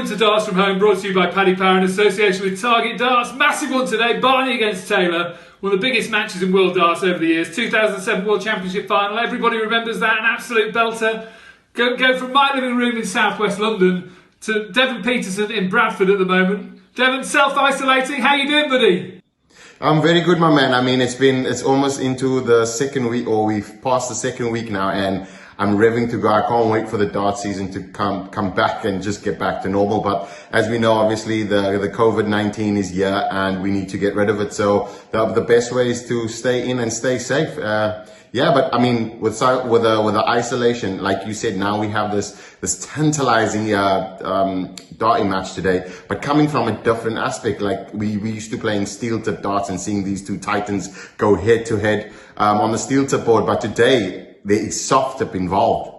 to Darts from Home, brought to you by Paddy Power in association with Target Darts. Massive one today, Barney against Taylor. One of the biggest matches in World Darts over the years. 2007 World Championship final. Everybody remembers that, an absolute belter. Go from my living room in southwest London to Devon Peterson in Bradford at the moment. Devon, self-isolating. How you doing, buddy? I'm very good, my man. I mean, it's almost into the second week, or we've passed the second week now, and I'm revving to go. I can't wait for the dart season to come back and just get back to normal. But as we know, obviously the COVID-19 is here and we need to get rid of it. So the best way is to stay in and stay safe. But I mean, with the isolation, like you said, now we have this tantalizing darting match today, but coming from a different aspect. Like we used to playing steel tip darts and seeing these two titans go head to head on the steel tip board, but today there is soft tip involved.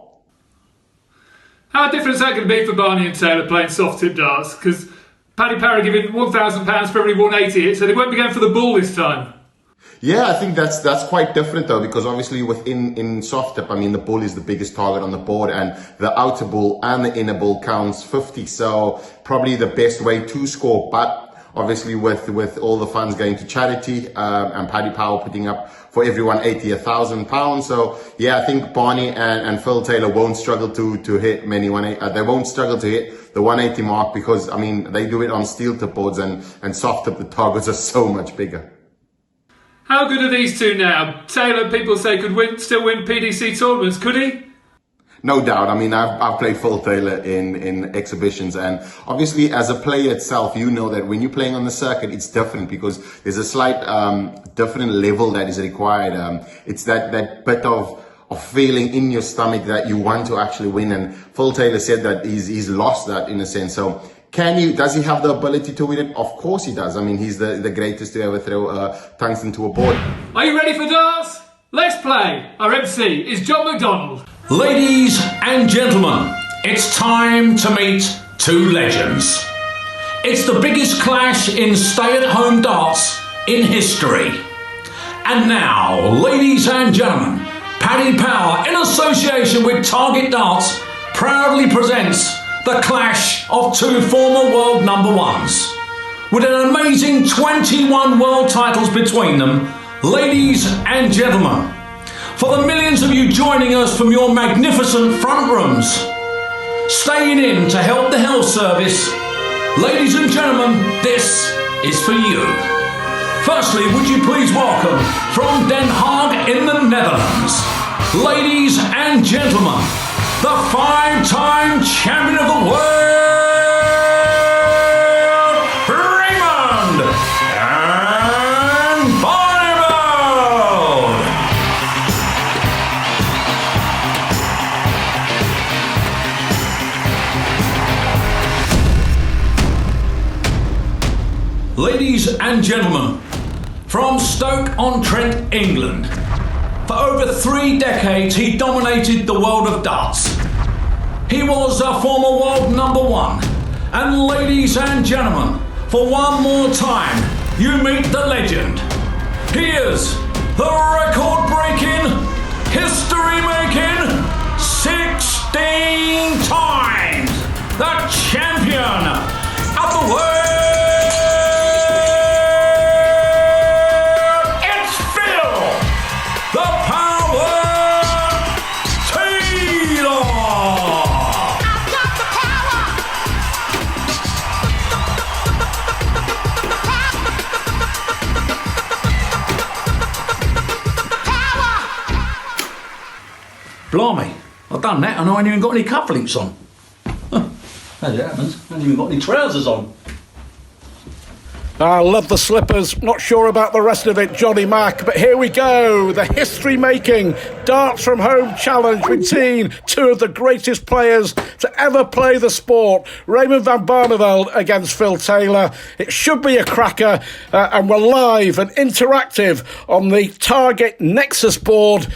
How different is that going to be for Barney and Taylor playing soft tip darts? Because Paddy Power are giving £1,000 for every 180 hit, so they won't be going for the ball this time. Yeah, I think that's quite different though, because obviously in soft tip, I mean, the bull is the biggest target on the board, and the outer bull and the inner bull counts 50. So probably the best way to score, but obviously with all the funds going to charity, and Paddy Power putting up for everyone £1,000. So yeah, I think Barney and Phil Taylor won't struggle to hit many they won't struggle to hit the 180 mark, because I mean, they do it on steel tip boards, and soft tip, the targets are so much bigger. How good are these two now? Taylor, people say, could still win PDC tournaments. Could he? No doubt. I mean, I've played Phil Taylor in exhibitions, and obviously as a player itself, you know that when you're playing on the circuit, it's different because there's a slight different level that is required. It's that bit of feeling in your stomach that you want to actually win, and Phil Taylor said that he's lost that in a sense. So does he have the ability to win it? Of course he does. I mean, he's the greatest to ever throw tungsten to a board. Are you ready for darts? Let's play. Our MC is John McDonald. Ladies and gentlemen, it's time to meet two legends. It's the biggest clash in stay-at-home darts in history. And now, ladies and gentlemen, Paddy Power, in association with Target Darts, proudly presents the clash of two former world number ones. With an amazing 21 world titles between them, ladies and gentlemen, for the millions of you joining us from your magnificent front rooms, staying in to help the health service, ladies and gentlemen, this is for you. Firstly, would you please welcome from Den Haag in the Netherlands, ladies and gentlemen, the five-time champion of the world, Raymond and Barneveld. Ladies and gentlemen, from Stoke-on-Trent, England, for over 3 decades, he dominated the world of darts. He was a former world number one. And ladies and gentlemen, for one more time, you meet the legend. He is the record-breaking, history-making, 16 times the champion of the world. Blimey, I've done that and I ain't even got any cufflinks on. As it happens, I ain't even got any trousers on. I love the slippers. Not sure about the rest of it, Johnny Mack, but here we go. The history-making Darts from Home Challenge between two of the greatest players to ever play the sport. Raymond van Barneveld against Phil Taylor. It should be a cracker, and we're live and interactive on the Target Nexus board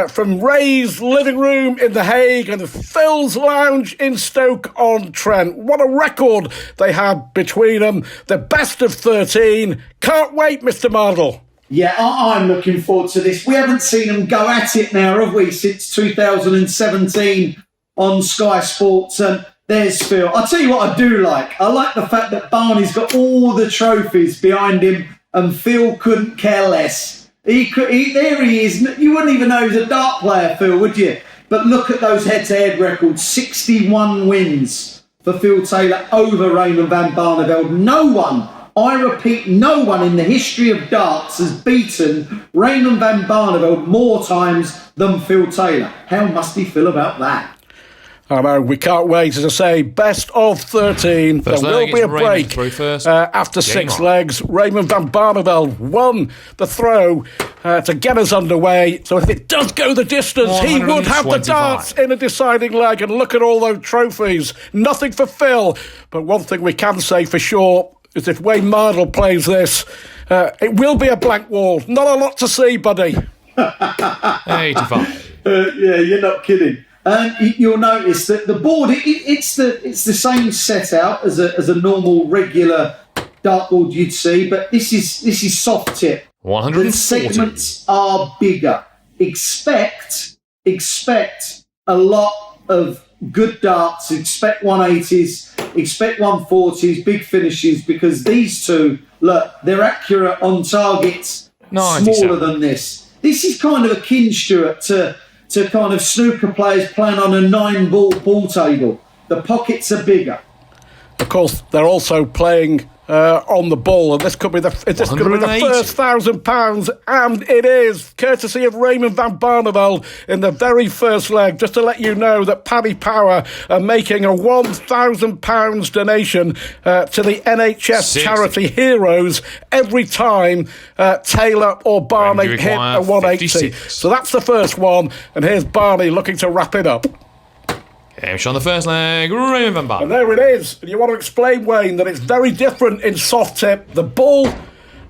from Ray's living room in The Hague and Phil's lounge in Stoke-on-Trent. What a record they have between them. The best of 13. Can't wait, Mr. Mardle. Yeah, I'm looking forward to this. We haven't seen them go at it now, have we, since 2017 on Sky Sports. And There's Phil. I'll tell you what I do like. I like the fact that Barney's got all the trophies behind him and Phil couldn't care less. There he is. You wouldn't even know he was a dart player, Phil, would you? But look at those head-to-head records. 61 wins for Phil Taylor over Raymond van Barneveld. No one, I repeat, no one in the history of darts has beaten Raymond van Barneveld more times than Phil Taylor. How must he feel about that? I know, we can't wait. As I say, best of 13. First there will be a break after 6 legs. Raymond van Barneveld won the throw to get us underway. So if it does go the distance, he would have the darts in a deciding leg. And look at all those trophies. Nothing for Phil. But one thing we can say for sure is if Wayne Mardle plays this, it will be a blank wall. Not a lot to see, buddy. 85. Yeah, you're not kidding. And you'll notice that the board, it's the same set out as a normal regular dartboard you'd see, but this is soft tip. 140. The segments are bigger. Expect a lot of good darts. Expect 180s. Expect 140s. Big finishes, because these two, look, they're accurate on targets. Smaller than this. This is kind of akin, Stuart, to kind of snooker players playing on a 9-ball table. The pockets are bigger. Of course, they're also playing on the ball, and this could be the first £1,000, and it is courtesy of Raymond van Barneveld in the very first leg. Just to let you know that Paddy Power are making a £1,000 donation to the NHS charity Heroes every time Taylor or Barney hit a 180. 56. So that's the first one, and here's Barney looking to wrap it up. Hamish on the first leg, Raymond van Barneveld. And there it is. And you want to explain, Wayne, that it's very different in soft tip. The ball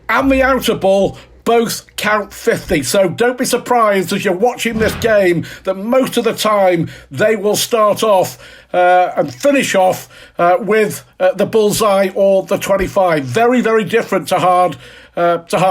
and the outer ball both count 50. So don't be surprised as you're watching this game that most of the time they will start off and finish off with the bullseye or the 25. Very, very different to hard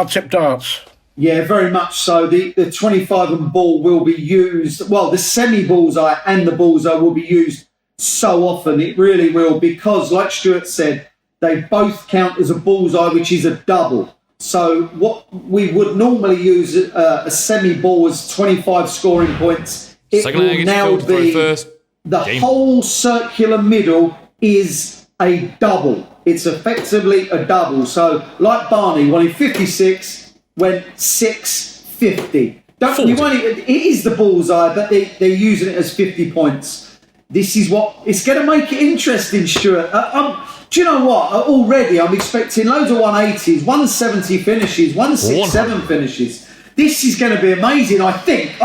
tip darts. Yeah, very much so. The 25 and ball will be used. Well, the semi-bullseye and the bullseye will be used so often. It really will, because, like Stuart said, they both count as a bullseye, which is a double. So what we would normally use a semi-ball as 25 scoring points, it will now be the whole circular middle is a double. It's effectively a double. So, like Barney, wanting 56... went 650. It is the bullseye, but they're using it as 50 points. This is what it's going to make it interesting, Stuart. Do you know what? Already, I'm expecting loads of 180s, 170 finishes, 167 finishes. This is going to be amazing. I think.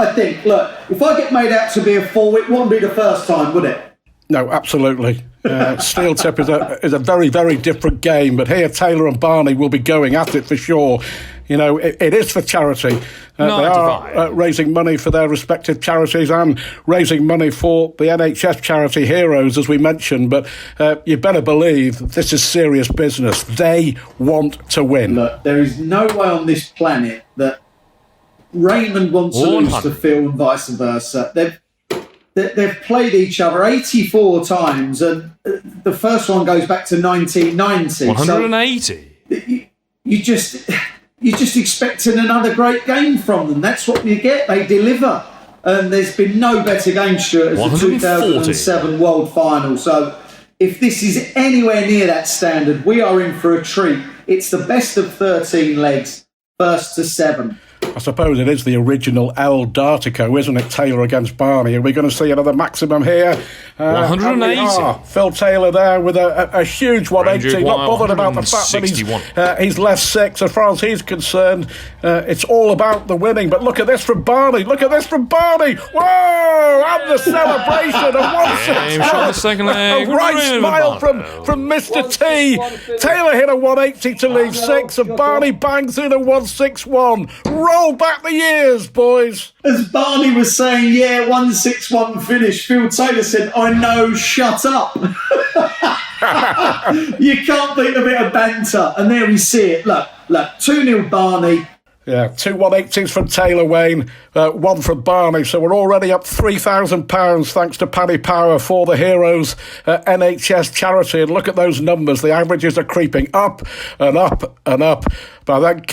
Look, if I get made out to be a 4, it wouldn't be the first time, would it? No, absolutely. Steel tip is a very, very different game, but here Taylor and Barney will be going at it for sure. You know, it is for charity. They are raising money for their respective charities and raising money for the NHS charity Heroes, as we mentioned. But you better believe this is serious business. They want to win. Look, there is no way on this planet that Raymond wants to lose to Phil and vice versa. They've played each other 84 times, and the first one goes back to 1990. 180. So you're just expecting another great game from them. That's what you get. They deliver. And there's been no better game, Stuart, as the 2007 World Final. So if this is anywhere near that standard, we are in for a treat. It's the best of 13 legs, first to 7. I suppose it is the original El Dartico, isn't it? Taylor against Barney. Are we going to see another maximum here? 180. Phil Taylor there with a huge 180. Not bothered about the fact that he's left 6. As far as he's concerned, it's all about the winning. But look at this from Barney. Whoa! And the celebration of 160. A right smile from Mr. T. Taylor hit a 180 to leave 6, and Barney bangs in a 161. Roll back the years, boys. As Barney was saying, 161 finish, Phil Taylor said, I know, shut up. You can't beat a bit of banter. And there we see it. Look, 2-0 Barney. Yeah, 2 180s from Taylor Wayne, 1 from Barney. So we're already up £3,000 thanks to Paddy Power for the Heroes NHS charity. And look at those numbers. The averages are creeping up and up and up. But I think,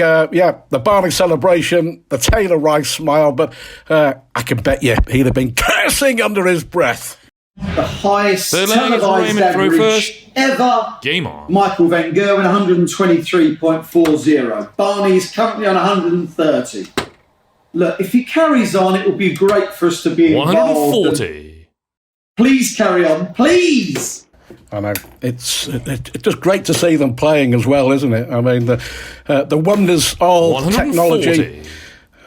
the Barney celebration, the Taylor Rice smile. But I can bet you he'd have been cursing under his breath. The highest Third leg is televised Raymond through average first. ever. Game on. Michael Van Gerwen, 123.40. Barney is currently on 130. Look, if he carries on, it will be great for us to be involved. 140. Please carry on, please. I know it's just great to see them playing as well, isn't it? I mean, the wonders of technology.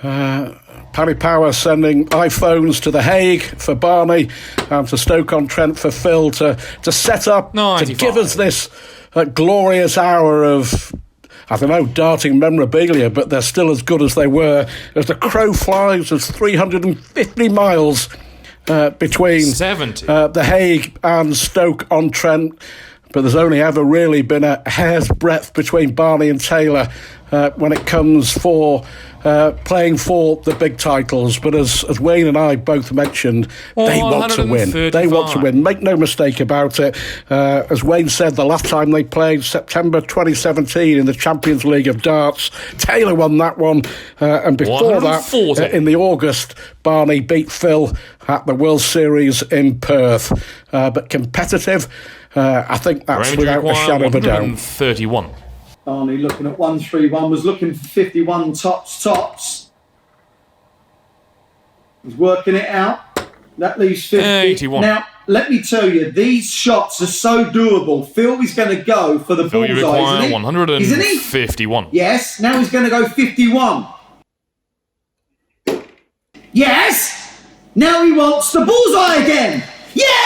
Paddy Power sending iPhones to The Hague for Barney and to Stoke-on-Trent for Phil to set up, 95. to give us this glorious hour of, I don't know, darting memorabilia, but they're still as good as they were. As the crow flies, there's 350 miles between 70. The Hague and Stoke-on-Trent. But there's only ever really been a hair's breadth between Barney and Taylor when it comes for playing for the big titles. But as Wayne and I both mentioned, they want to win. They want to win. Make no mistake about it. As Wayne said, the last time they played, September 2017 in the Champions League of Darts, Taylor won that one. And before that, in the August, Barney beat Phil at the World Series in Perth. But competitive, I think that's Raymond without a shadow of a doubt. 131. Barney looking at 131, was looking for 51 tops. He's working it out. That leaves 50. 81. Now, let me tell you, these shots are so doable. Phil is going to go for the bullseye, You require isn't he? 151. Yes, now he's going to go 51. Yes! Now he wants the bullseye again. Yes!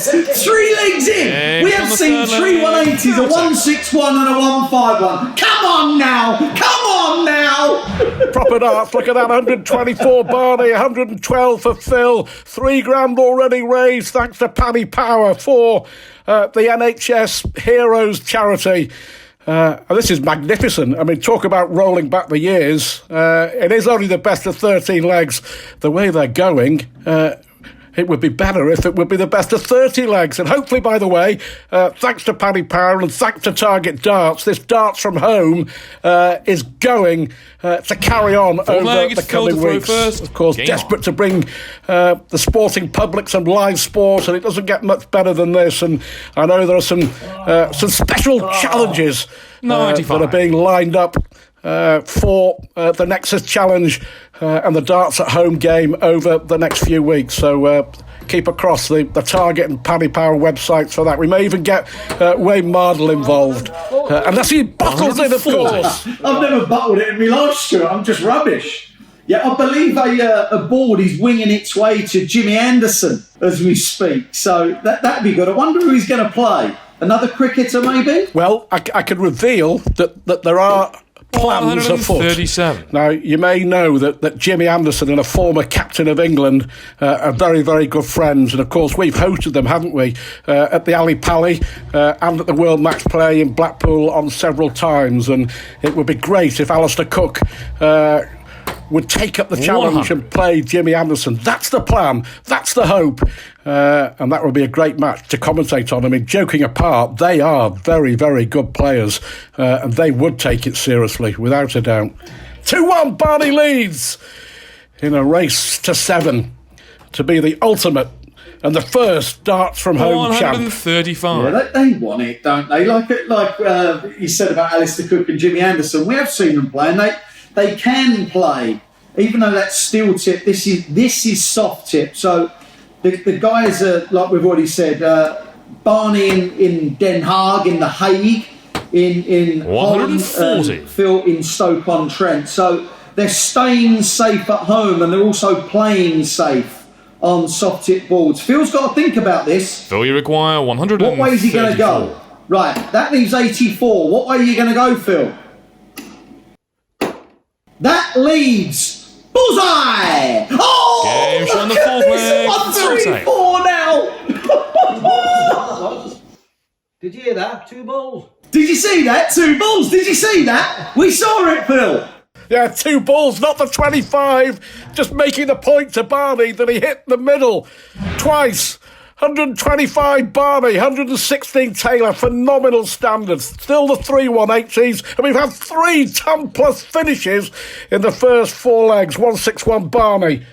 3 legs in. We have seen 3 180s, a 161 and a 151. Come on now! Come on now! Proper darts, look at that, 124 Barney, 112 for Phil, £3,000 already raised thanks to Paddy Power for the NHS Heroes charity. And this is magnificent. I mean, talk about rolling back the years. It is only the best of 13 legs. The way they're going, it would be better if it would be the best of 30 legs. And hopefully, by the way, thanks to Paddy Power and thanks to Target Darts, this Darts from Home is going to carry on over the coming weeks. Of course, desperate to bring the sporting public some live sport, and it doesn't get much better than this. And I know there are some special challenges that are being lined up for the Nexus Challenge and the Darts at Home game over the next few weeks. So keep across the Target and Paddy Power websites for that. We may even get Wayne Mardle involved. Unless he bottles it, of course. I've never bottled it in my life, Stuart. I'm just rubbish. Yeah, I believe a board is winging its way to Jimmy Anderson as we speak. So that'd be good. I wonder who he's going to play. Another cricketer, maybe? Well, I can reveal that there are plans afoot. 137. Now, you may know that Jimmy Anderson and a former captain of England are very, very good friends. And, of course, we've hosted them, haven't we, at the Ali Pali and at the World Matchplay in Blackpool on several times. And it would be great if Alistair Cook would take up the challenge and play Jimmy Anderson. That's the plan. That's the hope. And that would be a great match to commentate on. I mean, joking apart, they are very, very good players. And they would take it seriously, without a doubt. 2-1, Barney leads in a race to 7 to be the ultimate and the first Darts from Home champ. 135. Yeah, they want it, don't they? Like you said about Alistair Cook and Jimmy Anderson. We have seen them play, and they can play, even though that's steel tip. This is soft tip. So the guys are, like we've already said, Barney in Den Haag, in The Hague, in 140. Phil in Stoke-on-Trent. So they're staying safe at home, and they're also playing safe on soft tip boards. Phil's got to think about this. Phil, you require 134. What way is he going to go? Right, that leaves 84. What way are you going to go, Phil? That leads bullseye! Oh! Game Look on the at fourth this! leg. 134 now! Did you hear that? 2 balls. Did you see that? 2 balls. Did you see that? We saw it, Phil. Yeah, 2 balls, not the 25. Just making the point to Barney that he hit the middle twice. 125 Barney, 116 Taylor, phenomenal standards. Still the 3-1 HEs, and we've had 3 ton-plus finishes in the first 4 legs. 161 Barney,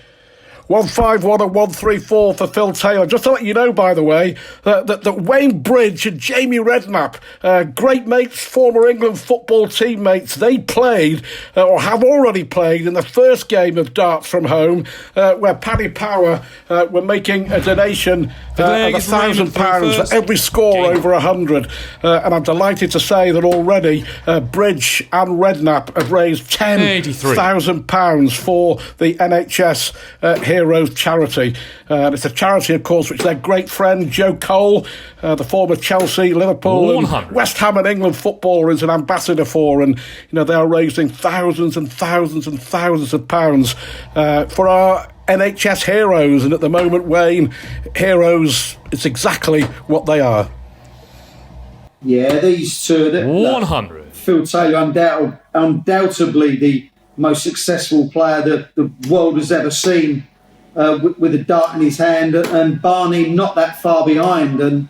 151 and 134 for Phil Taylor. Just to let you know, by the way, that Wayne Bridge and Jamie Redknapp, great mates, former England football teammates, they played, or have already played, in the first game of Darts from Home, where Paddy Power were making a donation of £1,000 for every score over 100. And I'm delighted to say that already Bridge and Redknapp have raised £10,000 for the NHS Heroes charity. And it's a charity, of course, which their great friend Joe Cole, the former Chelsea, Liverpool and West Ham and England footballer, is an ambassador for, and they are raising thousands and thousands and thousands of pounds for our NHS heroes. And at the moment, Wayne, heroes, it's exactly what they are. Yeah, these two. 100. Phil Taylor, undoubtedly the most successful player that the world has ever seen, with a dart in his hand, and Barney not that far behind. And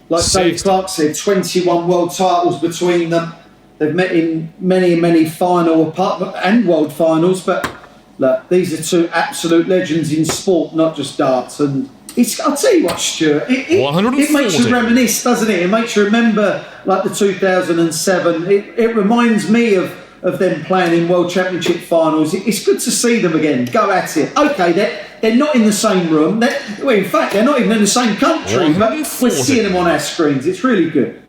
like Dave Clark said, 21 world titles between them. They've met in many final and world finals. But look, these are 2 absolute legends in sport, not just darts. And I'll tell you what, Stuart, it makes you reminisce, doesn't it? It makes you remember, like the 2007. It reminds me of them playing in World Championship finals. It's good to see them again. Go at it. OK, they're not in the same room. In fact, they're not even in the same country, but we're seeing them on our screens. It's really good.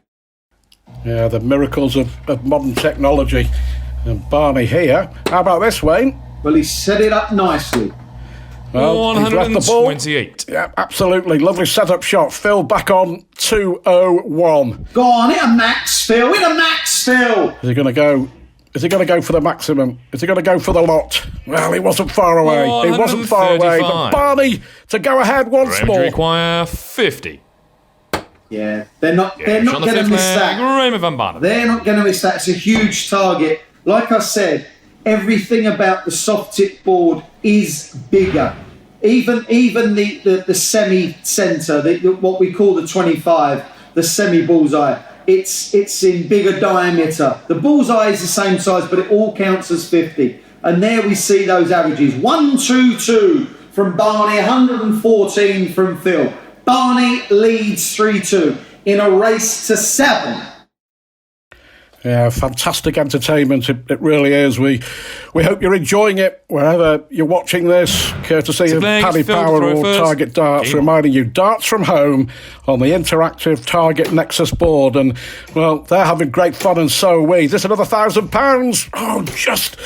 Yeah, the miracles of modern technology. And Barney here. How about this, Wayne? Well, he set it up nicely. Well, he's left the ball. 128. Yeah, absolutely. Lovely set-up shot. Phil back on 2-0-1. Go on, hit a max, Phil. Hit a max, Phil. Is he going to go? Is he going to go for the maximum? Is he going to go for the lot? Well, he wasn't far away. He wasn't far away. But Barney to go ahead once Raymond more. require 50. Yeah, they're not going to miss that. Raymond van Barneveld. They're not going to miss that. It's a huge target. Like I said, everything about the soft tip board is bigger. Even the semi-centre, what we call the 25, the semi-bullseye, it's in bigger diameter. The bullseye is the same size, but it all counts as 50. And there we see those averages. 122 from Barney, 114 from Phil. Barney leads 3-2 in a race to 7. Yeah, fantastic entertainment. It really is. We hope you're enjoying it wherever you're watching this. Courtesy of Paddy Power or Target Darts, reminding you, darts from home on the interactive Target Nexus board. And, well, they're having great fun, and so are we. This another £1,000. Oh, just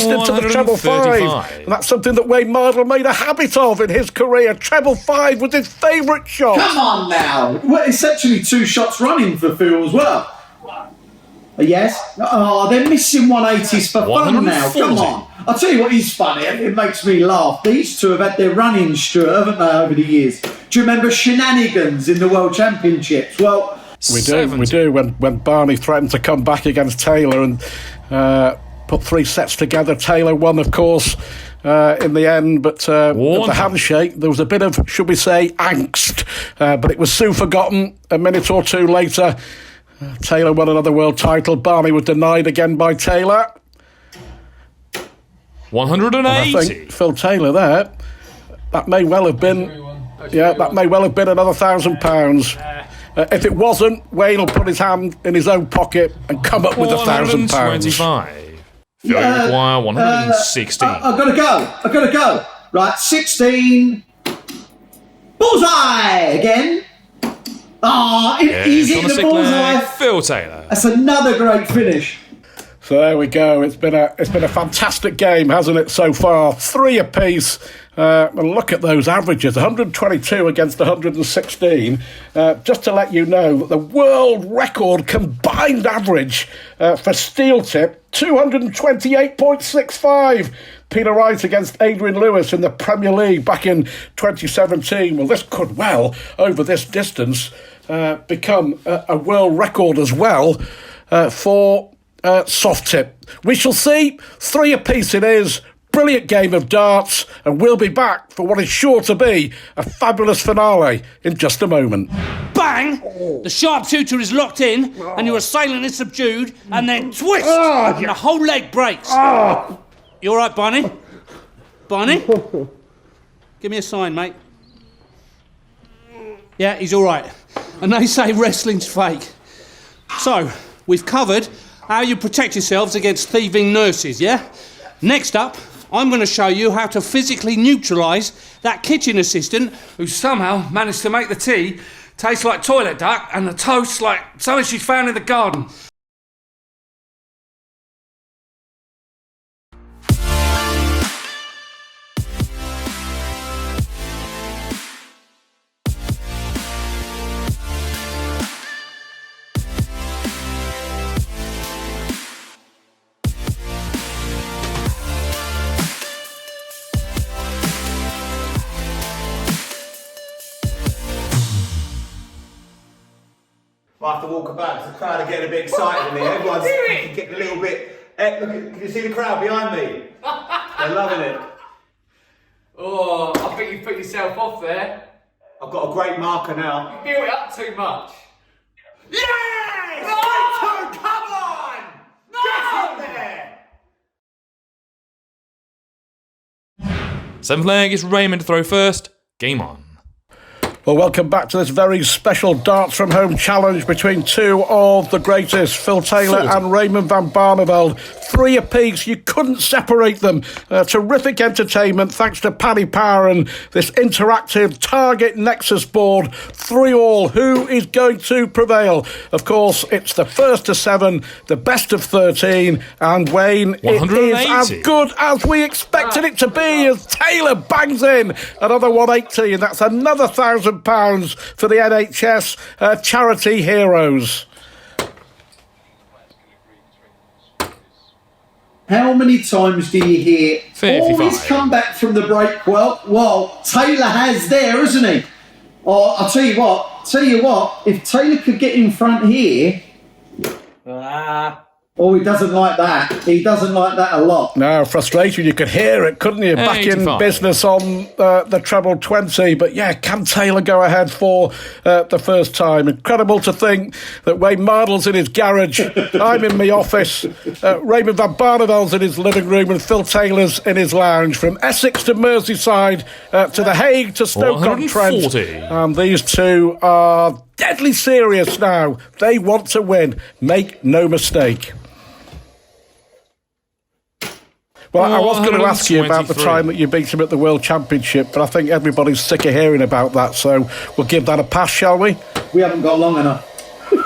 into the treble 5. And that's something that Wayne Mardle made a habit of in his career. Treble 5 was his favourite shot. Come on now. Well, it's actually 2 shots running for Phil as well. Yes. Oh, they're missing 180s for fun now. Come on. I'll tell you what is funny. It makes me laugh. These two have had their run-in, Stuart, haven't they, over the years? Do you remember shenanigans in the World Championships? Well, we do. When Barney threatened to come back against Taylor and put 3 sets together. Taylor won, of course, in the end, but at the handshake, there was a bit of, should we say, angst. But it was soon forgotten. A minute or 2 later, Taylor won another world title. Barney was denied again by Taylor. 180. I think Phil Taylor there, that may well have been another £1,000. If it wasn't, Wayne will put his hand in his own pocket and come up with £1,000. 125. Phil require 116. I've got to go. Right, 16. Bullseye again. He's hitting the bullseye. Phil Taylor. That's another great finish. So there we go. It's been a fantastic game, hasn't it, so far? 3 apiece. And look at those averages, 122 against 116. Just to let you know that the world record combined average for steel tip, 228.65. Peter Wright against Adrian Lewis in the Premier League back in 2017. Well, this could well, over this distance, become a world record as well for soft tip. We shall see. 3 apiece it is. Brilliant game of darts, and we'll be back for what is sure to be a fabulous finale in just a moment. Bang! The sharp tutor is locked in, and your assailant is subdued, and then twist, and the whole leg breaks. You all right, Barney? Barney? Give me a sign, mate. Yeah, he's all right. And they say wrestling's fake. So, we've covered how you protect yourselves against thieving nurses, yeah? Next up, I'm going to show you how to physically neutralise that kitchen assistant who somehow managed to make the tea taste like toilet duck and the toast like something she's found in the garden. I have to walk about. The crowd are getting a bit excited in here. Everyone's getting a little bit. Look, can you see the crowd behind me? They're loving it. Oh, I think you put yourself off there. I've got a great marker now. You built it up too much. Yes! No! Come on! No! Get in there! 7th leg is Raymond to throw first. Game on. Well, welcome back to this very special Darts from Home challenge between 2 of the greatest, Phil Taylor and Raymond van Barneveld. 3 apiece, you couldn't separate them. Terrific entertainment thanks to Paddy Power and this interactive target Nexus board. 3-all, who is going to prevail? Of course, it's the first to 7, the best of 13, and Wayne, it is as good as we expected it to be as Taylor bangs in another 180, and that's another £1,000 for the NHS charity heroes. How many times do you hear 55. Always come back from the break? Well, Taylor has there, isn't he? Oh, I'll tell you what, if Taylor could get in front here... Oh, he doesn't like that. He doesn't like that a lot. No, frustration. You could hear it, couldn't you? Back 85. in business on the treble 20. But yeah, can Taylor go ahead for the first time? Incredible to think that Wayne Mardle's in his garage. I'm in my office. Raymond van Barneveld's in his living room and Phil Taylor's in his lounge. From Essex to Merseyside to The Hague to Stoke-on-Trent. And these two are deadly serious now. They want to win. Make no mistake. Well, I was going to ask you about the time that you beat him at the World Championship, but I think everybody's sick of hearing about that, so we'll give that a pass, shall we? We haven't got long enough.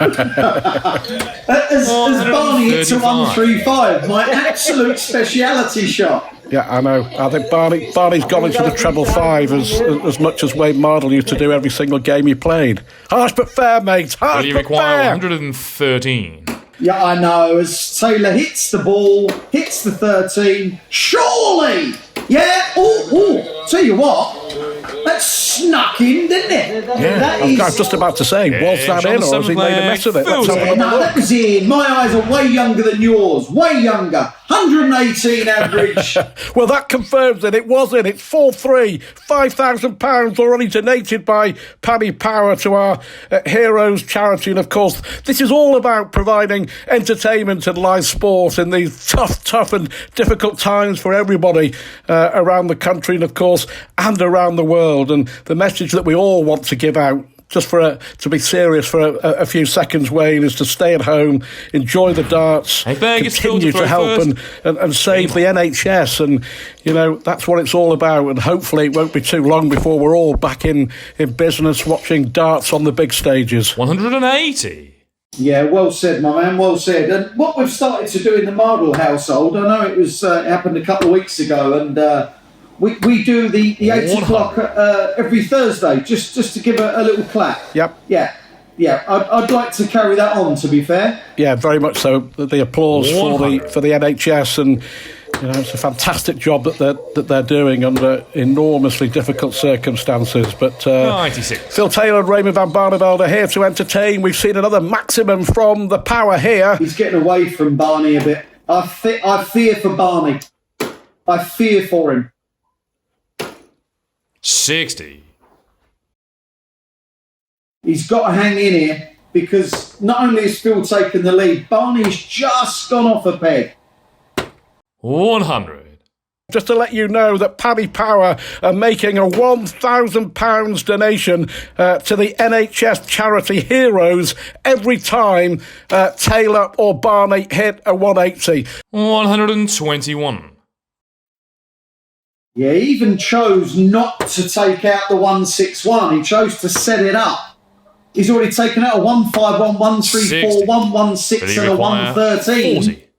As Barney hits a 135, my absolute speciality shot. Yeah, I know. I think Barney's gone into the treble 5 as much as Wayne Mardle used to do every single game he played. Harsh but fair, mate. Harsh Well, you but require fair. 113. Yeah, I know. As Taylor hits the ball, hits the 13, surely! Yeah, tell you what, that snuck in, didn't it? Yeah, I was just about to say, was that in, or has he made a mess of it? Let's have another No, look. that was in. My eyes are way younger than yours. Way younger. 118 average. Well, that confirms it. It was in. It's 4-3. £5,000 already donated by Paddy Power to our Heroes charity. And, of course, this is all about providing entertainment and live sport in these tough and difficult times for everybody around the country and, of course, and around the world. And the message that we all want to give out, just to be serious for a few seconds, Wayne, is to stay at home, enjoy the darts, continue to help and save the NHS. And, you know, that's what it's all about. And hopefully it won't be too long before we're all back in business watching darts on the big stages. 180. Yeah, well said, my man, well said. And what we've started to do in the Mardle household, I know it happened a couple of weeks ago, and we do the 8 o'clock every Thursday, just to give a little clap. Yep. Yeah. I'd like to carry that on, to be fair. Yeah, very much so. The applause for the NHS, and It's a fantastic job that they're doing under enormously difficult circumstances. But 96. Phil Taylor and Raymond van Barneveld are here to entertain. We've seen another maximum from the power here. He's getting away from Barney a bit. I fear for Barney. I fear for him. 60. He's got to hang in here because not only has Phil taken the lead, Barney's just gone off a peg. 100. Just to let you know that Paddy Power are making a £1,000 donation to the NHS charity Heroes every time Taylor or Barney hit a 180. 121. Yeah, he even chose not to take out the 161. He chose to set it up. He's already taken out a 151, 134, 116 and a 113. 40.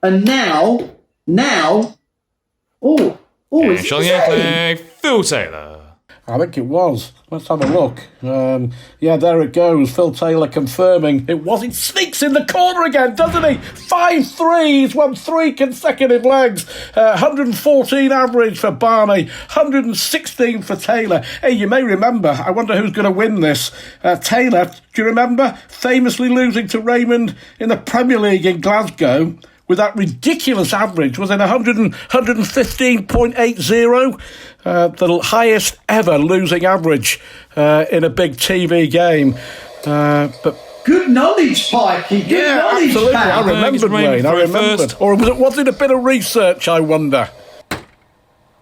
And now, is it Phil Taylor. I think it was. Let's have a look. Yeah, there it goes. Phil Taylor confirming it was. He sneaks in the corner again, doesn't he? 5-3. He's won 3 consecutive legs. 114 average for Barney. 116 for Taylor. Hey, you may remember, I wonder who's going to win this. Taylor, do you remember? Famously losing to Raymond in the Premier League in Glasgow with that ridiculous average, was in 115.80, the highest ever losing average in a big TV game. But good knowledge, Pikey. Good knowledge, absolutely. pal. I remembered, Wayne. I remembered. Or was it a bit of research, I wonder?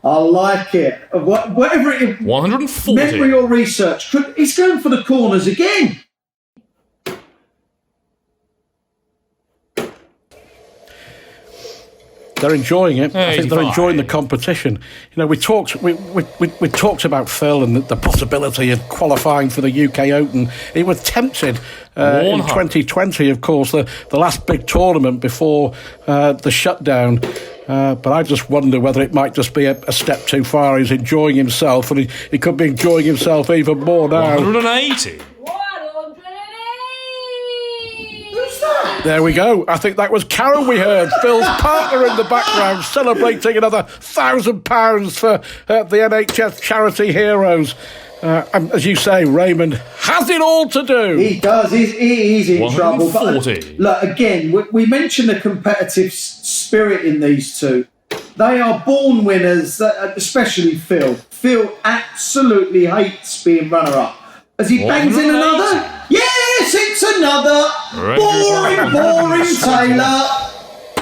I like it. Whatever it is, 140. memory or research. He's going for the corners again. They're enjoying it. I think they're 85. enjoying the competition. You know, we talked about Phil and the possibility of qualifying for the UK Open. He was tempted in 2020, of course, the last big tournament before the shutdown. But I just wonder whether it might just be a step too far. He's enjoying himself, and he could be enjoying himself even more now. 180. There we go. I think that was Karen we heard. Phil's partner in the background celebrating another £1,000 for the NHS charity Heroes. And as you say, Raymond has it all to do. He does. He's in trouble. But 140. look, again, we mentioned the competitive spirit in these two. They are born winners, especially Phil. Phil absolutely hates being runner-up. As he bangs in another... Yes, it's another boring Taylor.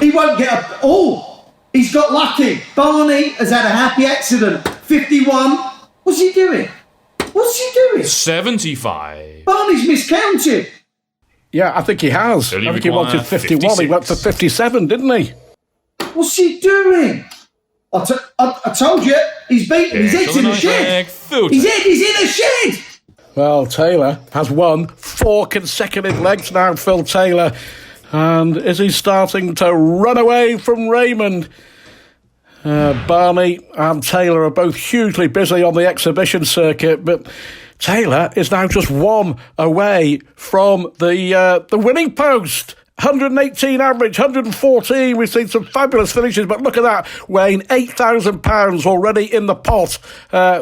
He won't get up. Oh, he's got lucky. Barney has had a happy accident. 51. What's he doing? 75. Barney's miscounted. Yeah, I think he has. I think he wanted 51. 56. He went for 57, didn't he? What's he doing? I told you. He's beaten. His head's in a shed. His head is in a shed. Well, Taylor has won 4 consecutive legs now, Phil Taylor. And is he starting to run away from Raymond? Barney and Taylor are both hugely busy on the exhibition circuit, but Taylor is now just 1 away from the winning post. 118 average, 114. We've seen some fabulous finishes, but look at that, Wayne. £8,000 already in the pot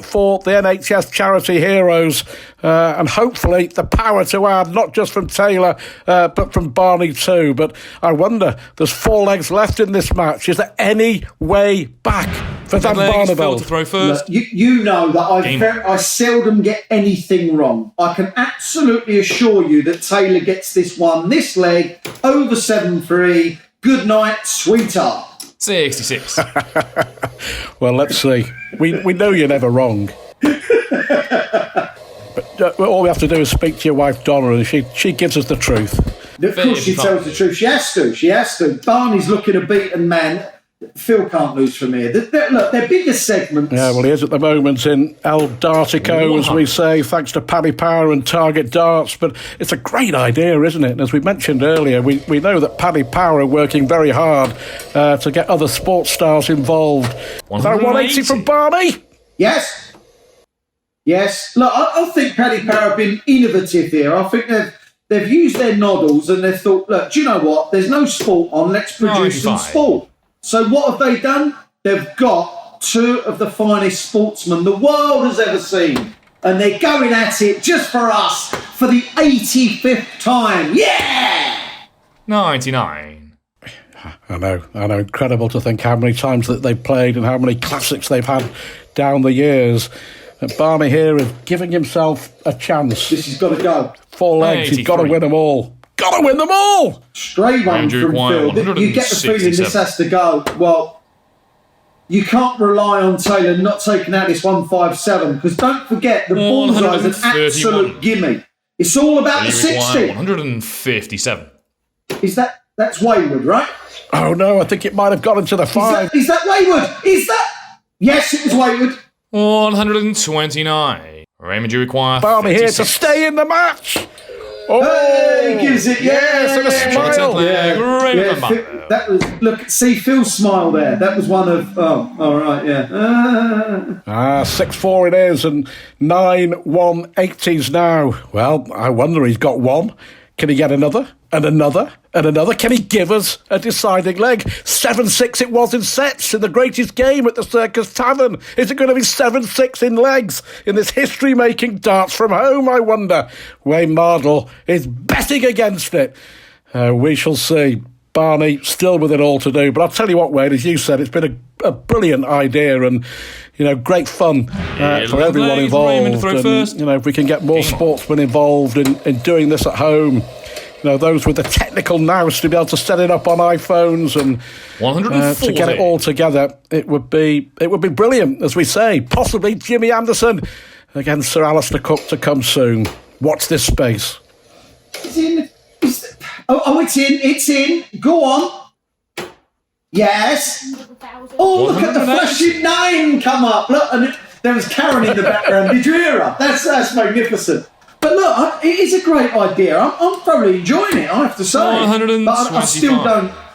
for the NHS charity Heroes. And hopefully the power to add, not just from Taylor, but from Barney too. But I wonder, there's 4 legs left in this match. Is there any way back for Van Barneveld? To throw first. Look, you know that I seldom get anything wrong. I can absolutely assure you that Taylor gets this one, this leg, over 7-3. Good night, sweetheart. 66. Well, let's see. We know you're never wrong. But all we have to do is speak to your wife, Donna, and she gives us the truth. Of course she tells the truth. She has to. Barney's looking a beaten man. Phil can't lose from here. Look, they're bigger segments. Yeah, well, he is at the moment in El Dartico, as we say, thanks to Paddy Power and Target Darts. But it's a great idea, isn't it? And as we mentioned earlier, we know that Paddy Power are working very hard to get other sports stars involved. Is that a 180 from Barney? Yes. Look, I think Paddy Power have been innovative here. I think they've used their noddles and they've thought, look, do you know what? There's no sport on. Let's produce some sport. So what have they done? They've got two of the finest sportsmen the world has ever seen. And they're going at it just for us for the 85th time. Yeah! 99. I know. Incredible to think how many times that they've played and how many classics they've had down the years. And Barney here is giving himself a chance. This has got to go. 4 legs, he's got to win them all. Got to win them all! Stray one Andrew from Quine, Phil. You get the feeling this has to go. Well, you can't rely on Taylor not taking out this 157 because don't forget the bullseye is an absolute gimme. It's all about the 60. 157. That's Wayward, right? Oh no, I think it might have got into the 5. Is that Wayward? Yes, it was Wayward. 129. Raymond, you require Barney here 56. to stay in the match. Oh, hey, gives it, yes, and a smile. That was see Phil's smile there. That was one of all right, yeah. 6-4 it is, and 9-1-80s now. Well, I wonder he's got one. Can he get another? And another? And another? Can he give us a deciding leg? 7-6 it was in sets in the greatest game at the Circus Tavern. Is it going to be 7-6 in legs in this history-making darts from home, I wonder? Wayne Mardle is betting against it. We shall see. Barney still with it all to do. But I'll tell you what, Wayne, as you said, it's been a brilliant idea and, great fun for everyone involved. And, if we can get more sportsmen involved in doing this at home, those with the technical nous to be able to set it up on iPhones and to get it all together, it would be brilliant, as we say. Possibly Jimmy Anderson against Sir Alistair Cook to come soon. Watch this space. It's in. It's in. Go on. Yes. Oh, look at the flashing 9 come up. Look, and there was Karen in the background. Did you hear her? That's magnificent. But look, it is a great idea. I'm thoroughly enjoying it, I have to say.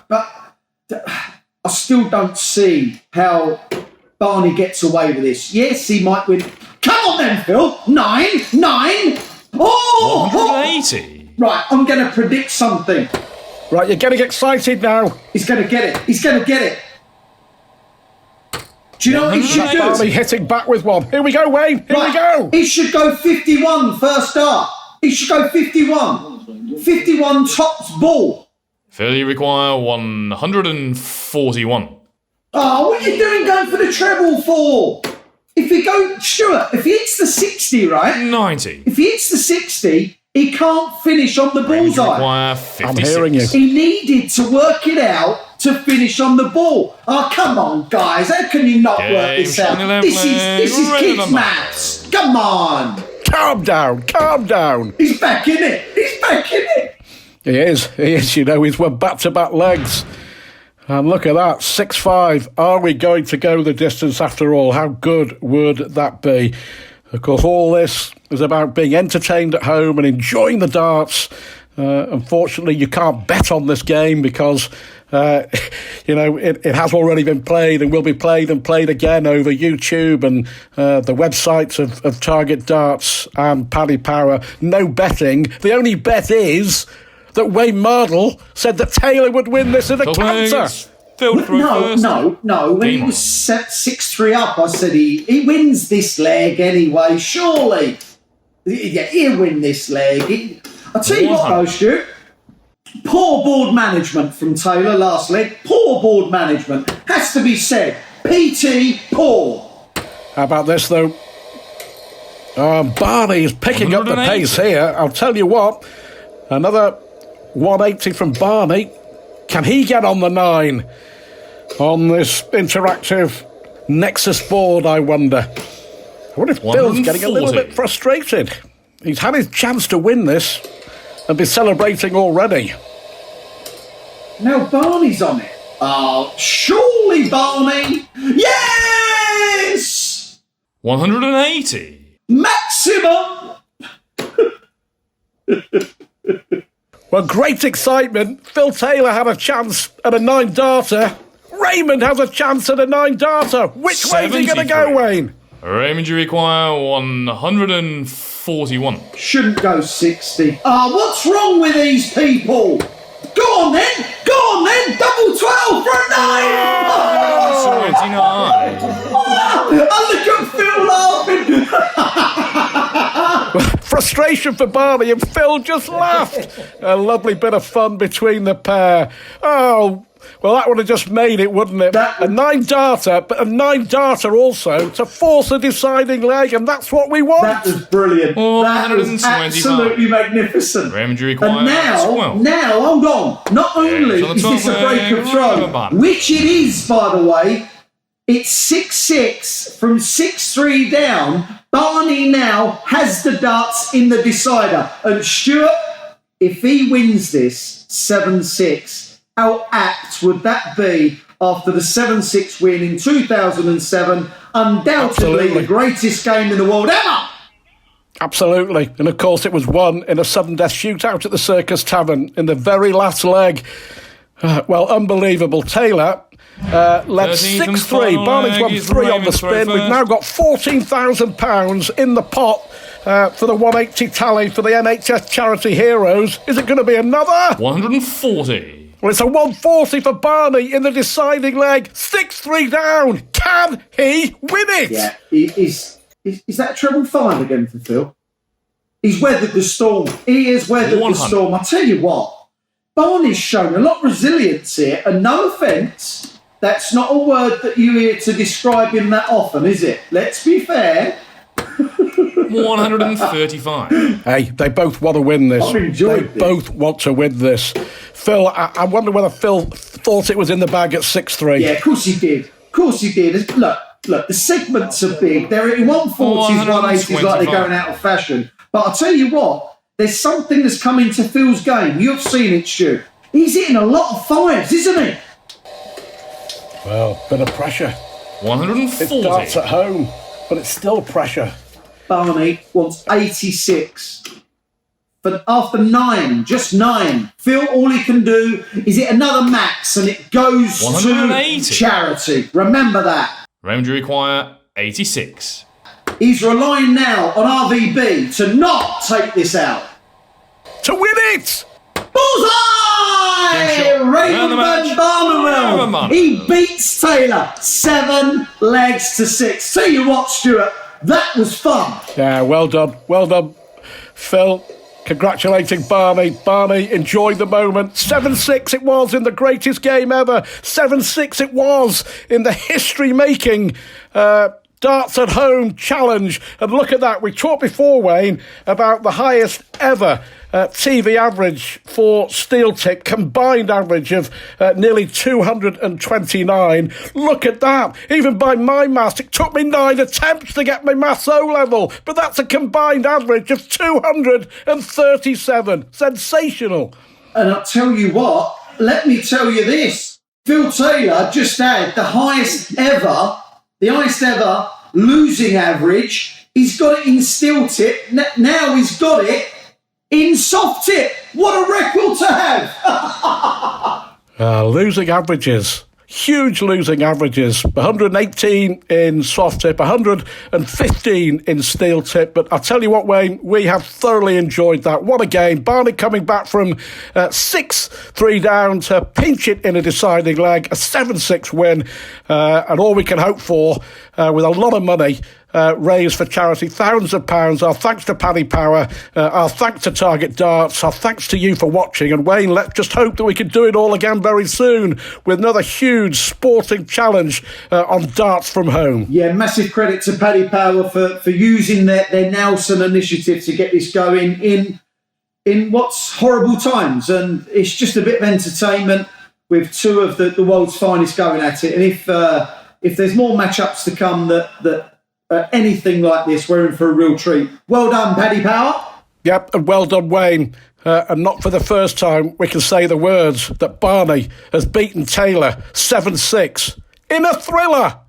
But I still don't see how Barney gets away with this. Yes, he might win. Come on then, Phil. 9. Oh! 180. Right, I'm going to predict something. Right, you're getting excited now. He's going to get it. Do you know what he should do? Barney hitting back with one. Here we go, Wayne. Here we go. He should go 51 first start. He should go 51. 51 tops ball. Phil, you require 141. Oh, what are you doing going for the treble for? If he hits the 60, right? 90. If he hits the 60, he can't finish on the bullseye. Require 56. I'm hearing you. He needed to work it out to finish on the ball. Oh, come on, guys. How can you not work this out? This is kids' maths. Come on. Calm down. He's back in it. He is. He's won back-to-back legs. And look at that, 6-5. Are we going to go the distance after all? How good would that be? Of course, all this is about being entertained at home and enjoying the darts. Unfortunately, you can't bet on this game because, it has already been played and will be played and played again over YouTube and the websites of Target Darts and Paddy Power. No betting. The only bet is that Wayne Mardle said that Taylor would win this in a canter. No. When he was 6-3 up, I said he wins this leg anyway, surely. Yeah, he'll win this leg. I'll tell you what though, Stu. Poor board management from Taylor last leg. Poor board management. Has to be said. PT, poor. How about this though? Barney is picking up the pace here. I'll tell you what. Another 180 from Barney. Can he get on the 9 on this interactive Nexus board, I wonder? I wonder if Bill's getting a little bit frustrated. He's had his chance to win this and be celebrating already. Now Barney's on it. Oh, surely Barney. Yes! 180. Maximum! Well, great excitement. Phil Taylor had a chance at a 9-darter. Raymond has a chance at a 9-darter. Which way is he going to go, Wayne? Raymond, you require 141. Shouldn't go 60. What's wrong with these people? Go on then! Double 12 for a 9! 79. I look at Phil laughing. Frustration for Barney, and Phil just laughed. A lovely bit of fun between the pair. Oh, well, that would have just made it, wouldn't it? A 9-darter, but a 9-darter also to force a deciding leg, and that's what we want. That was brilliant. That was absolutely magnificent. Raymond, you require And now, hold on. Not only is this a break of throw, which it is, by the way, it's 6-6 from 6-3 down. Barney now has the darts in the decider. And Stuart, if he wins this 7-6, how apt would that be after the 7-6 win in 2007? Undoubtedly the greatest game in the world ever! Absolutely. And of course it was won in a sudden death shootout at the Circus Tavern in the very last leg. Well, unbelievable. Taylor led 6-3. Barney's won 3 on the spin. We've now got £14,000 in the pot for the 180 tally for the NHS Charity Heroes. Is it going to be another? 140. Well, it's a 140 for Barney in the deciding leg. 6-3 down. Can he win it? Yeah. Is that treble 5 again for Phil? He's weathered the storm. He has weathered the storm. I tell you what, Barney's shown a lot of resilience here, and no offence, that's not a word that you hear to describe him that often, is it? Let's be fair. 135. Hey, they both want to win this. I've enjoyed They both want to win this. Phil, I wonder whether Phil thought it was in the bag at 6-3. Yeah, of course he did. Of course he did. Look, the segments are big. They're in 140s, 180s like they're going out of fashion. But I'll tell you what, there's something that's come into Phil's game. You've seen it, Stu. He's hitting a lot of 5s, isn't he? Well, bit of pressure. 140. It darts at home, but it's still pressure. Barney wants 86. But after 9, just 9, Phil, all he can do is hit another max and it goes 180. to charity. Remember that. Raymond, you require 86. He's relying now on RVB to not take this out. To win it! Bullseye! Raymond van Barneveld. He beats Taylor 7 legs to 6. Tell you what, Stuart, that was fun. Yeah, well done. Well done, Phil. Congratulating Barney. Barney enjoyed the moment. 7-6 it was in the greatest game ever. 7-6 it was in the history-making Darts at Home challenge. And look at that. We talked before, Wayne, about the highest ever TV average for steel tip, combined average of nearly 229. Look at that. Even by my maths, it took me 9 attempts to get my maths O level, but that's a combined average of 237. Sensational. And I'll tell you what, let me tell you this. Phil Taylor just had the highest ever losing average. He's got it in steel tip. Now he's got it in soft tip. What a record to have. Losing averages. Huge losing averages. 118 in soft tip, 115 in steel tip. But I'll tell you what, Wayne, we have thoroughly enjoyed that. What a game. Barney coming back from 6-3 down to pinch it in a deciding leg. A 7-6 win. And all we can hope for, with a lot of money raised for charity, thousands of pounds. Our thanks to Paddy Power, our thanks to Target Darts, our thanks to you for watching. And Wayne, let's just hope that we can do it all again very soon with another huge sporting challenge on Darts from Home. Yeah, massive credit to Paddy Power for using their Nelson initiative to get this going in what's horrible times. And it's just a bit of entertainment with two of the world's finest going at it. And if there's more matchups to come that anything like this, we're in for a real treat. Well done, Paddy Power. Yep, and well done, Wayne. And not for the first time we can say the words that Barney has beaten Taylor 7-6 in a thriller.